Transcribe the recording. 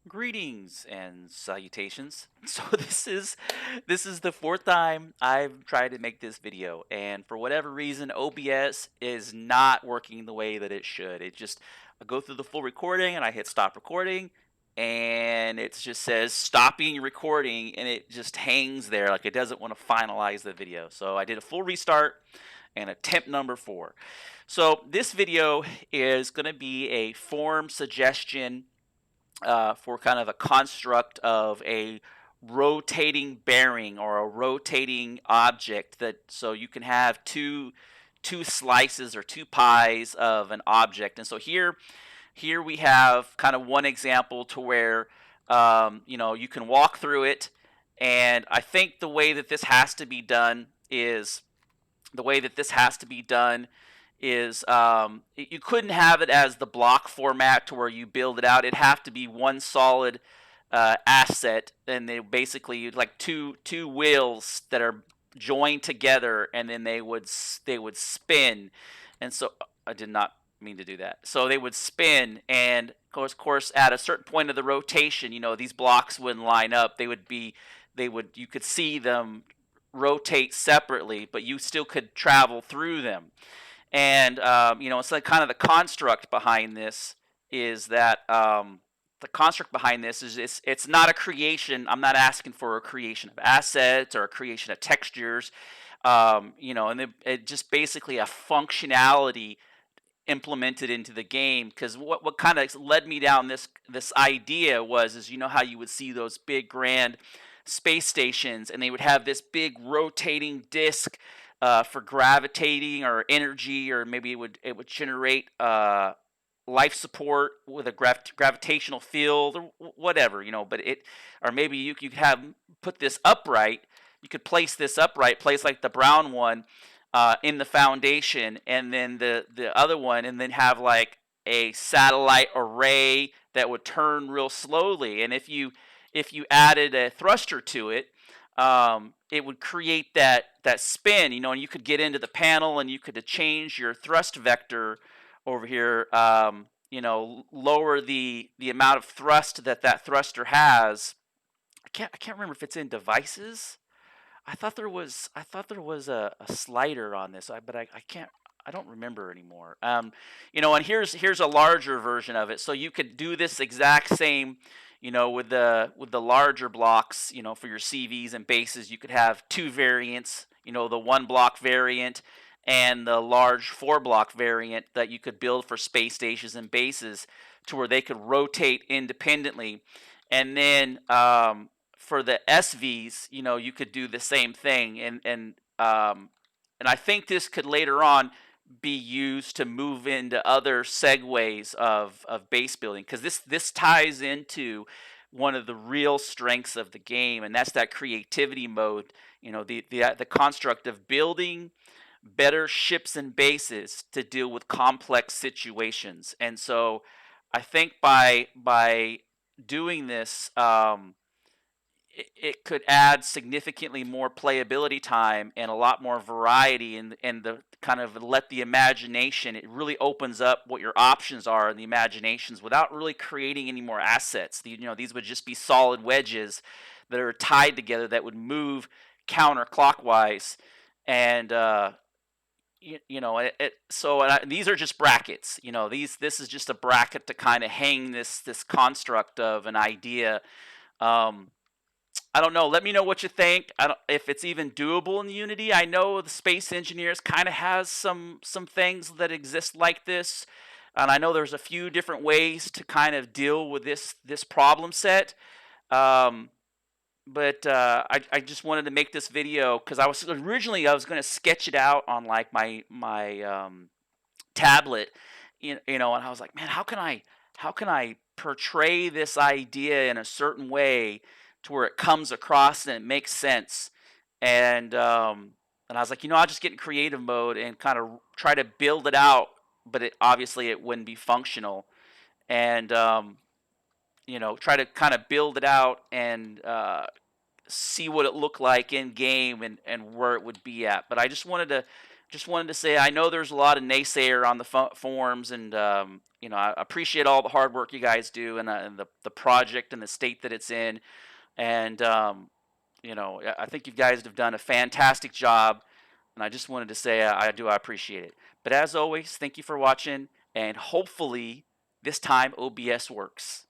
Greetings and salutations. So this is the fourth time I've tried to make this video, and for whatever reason OBS is not working the way that it should. I go through the full recording and I hit stop recording and it just says stopping recording and it just hangs there like it doesn't want to finalize the video. So I did a full restart and attempt number 4. So this video is going to be a form suggestion for kind of a construct of a rotating bearing or a rotating object, that so you can have two slices or two pies of an object. And so here we have kind of one example to where you can walk through it. And I think the way that this has to be done is you couldn't have it as the block format to where you build it out. It'd have to be one solid asset, and they basically like two wheels that are joined together, and then they would spin. And so I did not mean to do that. So they would spin, and of course, at a certain point of the rotation, these blocks wouldn't line up. You could see them rotate separately, but you still could travel through them. And it's like kind of the construct behind this is that the construct behind this is it's not a creation. I'm not asking for a creation of assets or a creation of textures. And it just basically a functionality implemented into the game. Because what kind of led me down this idea is how you would see those big grand space stations, and they would have this big rotating disc for gravitating or energy, or maybe it would generate life support with a gravitational field or whatever, But or maybe you could have put this upright. You could place this upright, place like the brown one in the foundation, and then the other one, and then have like a satellite array that would turn real slowly. And if you added a thruster to it, it would create that spin, and you could get into the panel and you could change your thrust vector over here, lower the amount of thrust that thruster has. I can't remember if it's in devices. I thought there was a slider on this, but I can't. I don't remember anymore. And here's a larger version of it. So you could do this exact same, with the larger blocks, for your CVs and bases. You could have two variants. The one block variant and the large 4 block variant that you could build for space stations and bases, to where they could rotate independently. And then for the SVs, you could do the same thing, and I think this could later on be used to move into other segues of base building, because this ties into one of the real strengths of the game, and that's that creativity mode. The construct of building better ships and bases to deal with complex situations. And so I think by doing this, it could add significantly more playability time and a lot more variety, and the kind of let the imagination. It really opens up what your options are in the imaginations without really creating any more assets. These would just be solid wedges that are tied together that would move counterclockwise. And these are just brackets. This is just a bracket to kind of hang this construct of an idea. um, I don't know. Let me know what you think. I don't, if it's even doable in Unity. I know the Space Engineers kind of has some things that exist like this, and I know there's a few different ways to kind of deal with this problem set. Um, but I just wanted to make this video because I was going to sketch it out on like my tablet, and I was like, man, how can I portray this idea in a certain way to where it comes across and it makes sense. And I was like, I'll just get in creative mode and kind of try to build it out, but obviously it wouldn't be functional. And try to kind of build it out and see what it looked like in game, and where it would be at. But I just wanted to just wanted to say I know there's a lot of naysayer on the forums, and I appreciate all the hard work you guys do, and the project and the state that it's in, and I think you guys have done a fantastic job, and I just wanted to say I appreciate it. But as always, thank you for watching, and hopefully this time OBS works.